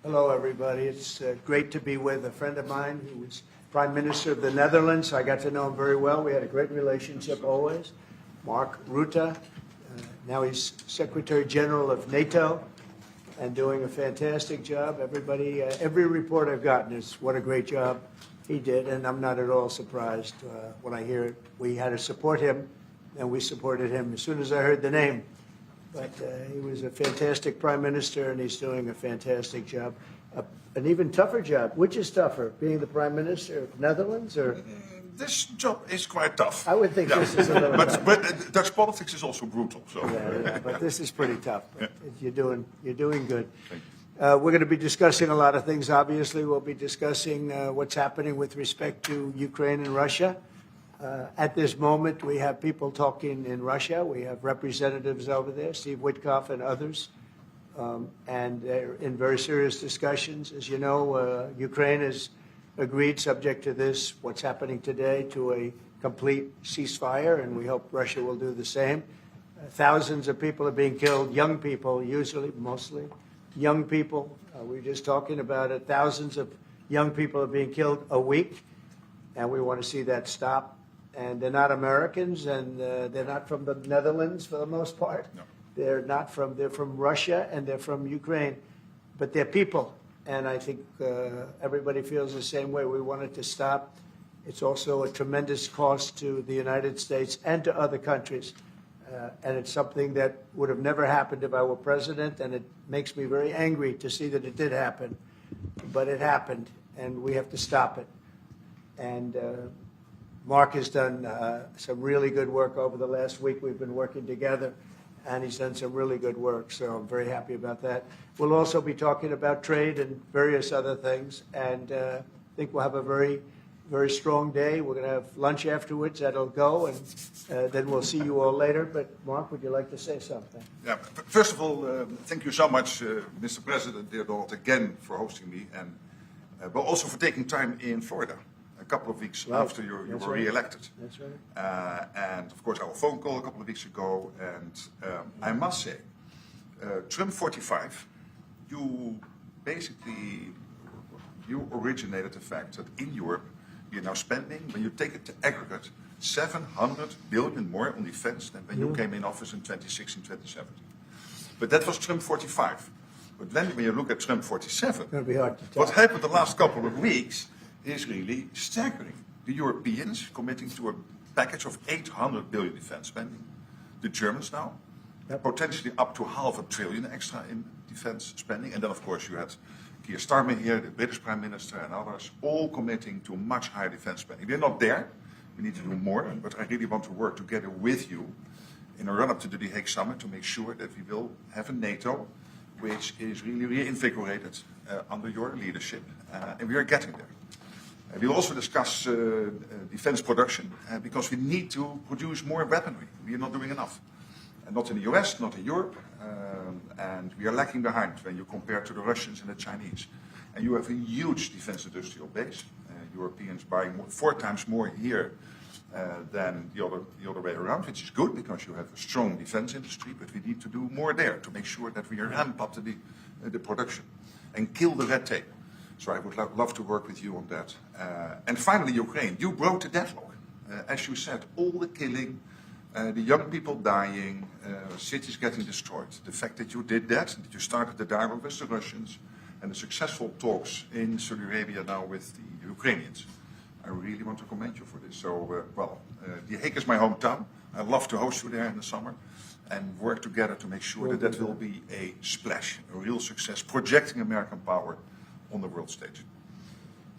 Hello, everybody. It's great to be with a friend of mine who was Prime Minister of the Netherlands. I got to know him very well. We had a great relationship always. Mark Rutte. Now he's Secretary General of NATO and doing a fantastic job. Everybody, every report I've gotten is what a great job he did, and I'm not at all surprised when I hear it. We had to support him, and we supported him as soon as I heard the name. But he was a fantastic prime minister, and he's doing a fantastic job. An even tougher job. Which is tougher, being the prime minister of Netherlands or? This job is quite tough. I would think this is a little tough. But Dutch politics is also brutal. So. Yeah, but this is pretty tough. You're doing good. We're going to be discussing a lot of things. Obviously, we'll be discussing what's happening with respect to Ukraine and Russia. At this moment, we have people talking in Russia. We have representatives over there, Steve Witkoff and others, and they're in very serious discussions. As you know, Ukraine has agreed, subject to this, what's happening today, to a complete ceasefire, and we hope Russia will do the same. Thousands of people are being killed, young people, usually, mostly young people. We were just talking about it. Thousands of young people are being killed a week, and we want to see that stop. And they're not Americans, and they're not from the Netherlands for the most part. No. They're from Russia, and they're from Ukraine. But they're people, and I think everybody feels the same way. We want it to stop. It's also a tremendous cost to the United States and to other countries. And it's something that would have never happened if I were president, and it makes me very angry to see that it did happen. But it happened, and we have to stop it. And Mark has done some really good work over the last week. We've been working together, and he's done some really good work, so I'm very happy about that. We'll also be talking about trade and various other things, and I think we'll have a very, very strong day. We're going to have lunch afterwards. That'll go, and then we'll see you all later. But, Mark, would you like to say something? Yeah. First of all, thank you so much, Mr. President, dear Donald, again for hosting me, and but also for taking time in Florida. A couple of weeks after you were re-elected. That's right. And of course, our phone call a couple of weeks ago. And I must say, Trump 45, you originated the fact that in Europe, you're now spending, when you take it to aggregate, 700 billion more on defense than when you came in office in 2016, 2017. But that was Trump 45. But then when you look at Trump 47, it'll be hard to tell. What happened the last couple of weeks is really staggering. The Europeans committing to a package of 800 billion defense spending. The Germans now, potentially up to $500 billion extra in defense spending. And then, of course, you had Keir Starmer here, the British Prime Minister, and others, all committing to much higher defense spending. We're not there. We need to do more. But I really want to work together with you in a run-up to the The Hague Summit to make sure that we will have a NATO which is really reinvigorated under your leadership. And we are getting there. We'll also discuss defense production because we need to produce more weaponry. We are not doing enough. And not in the US, not in Europe. And we are lacking behind when you compare to the Russians and the Chinese. And you have a huge defense industrial base. Europeans buying 4 times more here than the other way around, which is good because you have a strong defense industry. But we need to do more there to make sure that we ramp up the production and kill the red tape. So I would love to work with you on that. And finally, Ukraine. You broke the deadlock. As you said, all the killing, the young people dying, cities getting destroyed. The fact that you did that you started the dialogue with the Russians, and the successful talks in Saudi Arabia now with the Ukrainians. I really want to commend you for this. So, The Hague is my hometown. I'd love to host you there in the summer and work together to make sure that will be a splash, a real success, projecting American power on the world stage.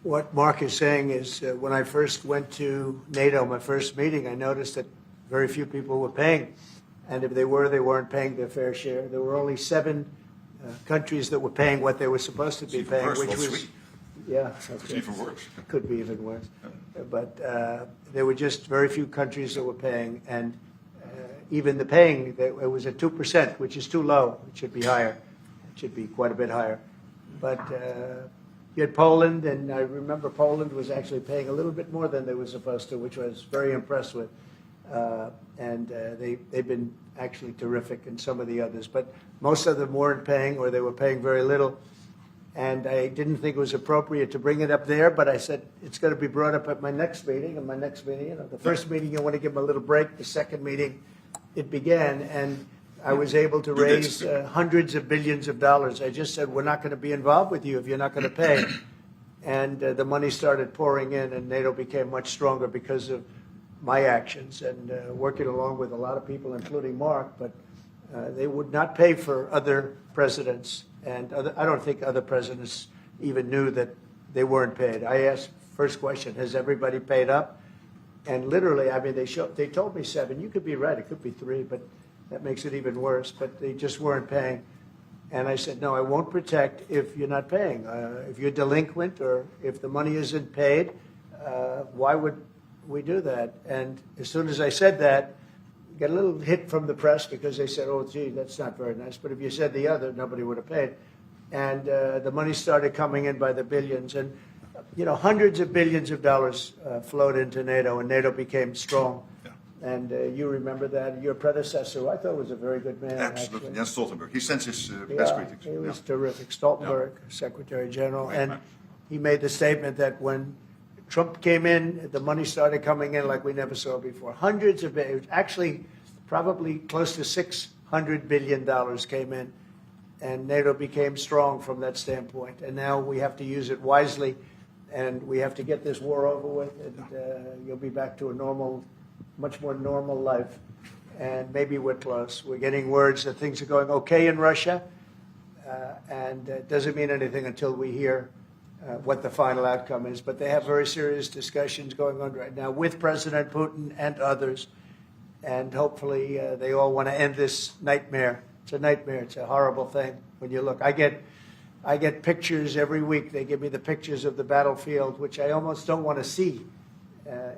What Mark is saying is when I first went to NATO, my first meeting, I noticed that very few people were paying. And if they were, they weren't paying their fair share. There were only 7 countries that were paying what they were supposed to be paying, which was 3. Yeah, it's even worse. It could be even worse. But there were just very few countries that were paying, and even the paying, it was at 2%, which is too low. It should be higher. It should be quite a bit higher. But you had Poland, and I remember Poland was actually paying a little bit more than they were supposed to, which I was very impressed with. And they've been actually terrific, and some of the others. But most of them weren't paying, or they were paying very little. And I didn't think it was appropriate to bring it up there, but I said it's going to be brought up at my next meeting. And my next meeting, you know, the first meeting you want to give them a little break. The second meeting, it began, and I was able to raise hundreds of billions of dollars. I just said, we're not going to be involved with you if you're not going to pay. And the money started pouring in, and NATO became much stronger because of my actions and working along with a lot of people, including Mark. But they would not pay for other presidents. And I don't think other presidents even knew that they weren't paid. I asked, first question, has everybody paid up? And literally, I mean, they told me 7. You could be right, it could be 3, but that makes it even worse. But they just weren't paying. And I said, no, I won't protect if you're not paying. If you're delinquent or if the money isn't paid, why would we do that? And as soon as I said that, got a little hit from the press because they said, oh, gee, that's not very nice. But if you said the other, nobody would have paid. And the money started coming in by the billions. And, you know, hundreds of billions of dollars flowed into NATO, and NATO became strong. Yeah. And you remember that. Your predecessor, who I thought was a very good man. Absolutely. Actually. Jens Stoltenberg. He sends his best greetings. He was terrific. Stoltenberg, Secretary General. And he made the statement that when Trump came in, the money started coming in like we never saw before. Hundreds of billions, actually probably close to $600 billion came in, and NATO became strong from that standpoint. And now we have to use it wisely, and we have to get this war over with, and you'll be back to a normal, much more normal life. And maybe we're close. We're getting words that things are going okay in Russia, and it doesn't mean anything until we hear what the final outcome is. But they have very serious discussions going on right now with President Putin and others. And hopefully they all want to end this nightmare. It's a nightmare. It's a horrible thing when you look. I get pictures every week. They give me the pictures of the battlefield, which I almost don't want to see.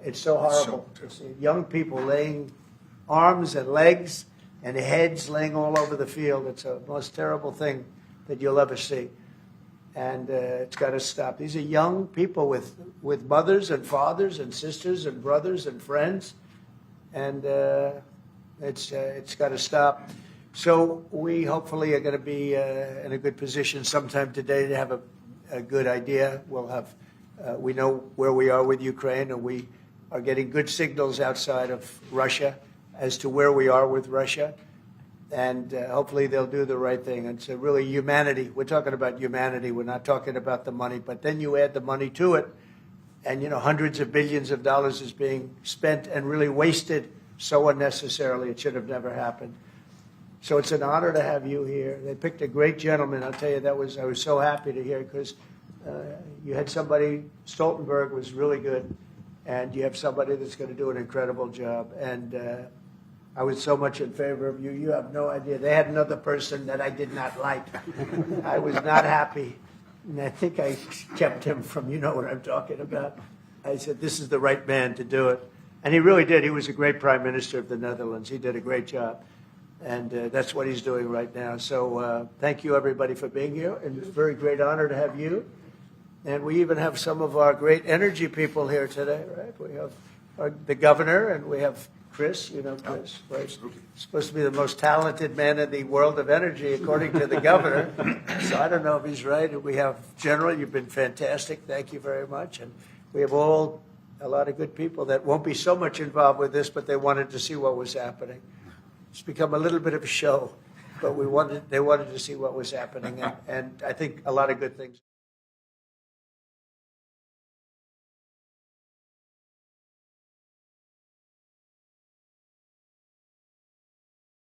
It's so horrible to see young people laying arms and legs and heads laying all over the field. It's the most terrible thing that you'll ever see. And it's got to stop. These are young people with mothers and fathers and sisters and brothers and friends, and it's got to stop. So we hopefully are going to be in a good position sometime today to have a good idea. We'll have we know where we are with Ukraine, and we are getting good signals outside of Russia as to where we are with Russia. And hopefully they'll do the right thing. And so really humanity, we're talking about humanity. We're not talking about the money. But then you add the money to it, and, you know, hundreds of billions of dollars is being spent and really wasted so unnecessarily. It should have never happened. So it's an honor to have you here. They picked a great gentleman. I'll tell you, I was so happy to hear, because you had somebody, Stoltenberg was really good, and you have somebody that's going to do an incredible job. And I was so much in favor of you. You have no idea. They had another person that I did not like. I was not happy. And I think I kept him from, you know what I'm talking about. I said, this is the right man to do it. And he really did. He was a great prime minister of the Netherlands. He did a great job. And that's what he's doing right now. So thank you, everybody, for being here. And it's a very great honor to have you. And we even have some of our great energy people here today, right? We have the governor, and we have Chris, you know Chris, right? Supposed to be the most talented man in the world of energy, according to the governor. So I don't know if he's right. We have General, you've been fantastic. Thank you very much. And we have a lot of good people that won't be so much involved with this, but they wanted to see what was happening. It's become a little bit of a show, but they wanted to see what was happening. And I think a lot of good things.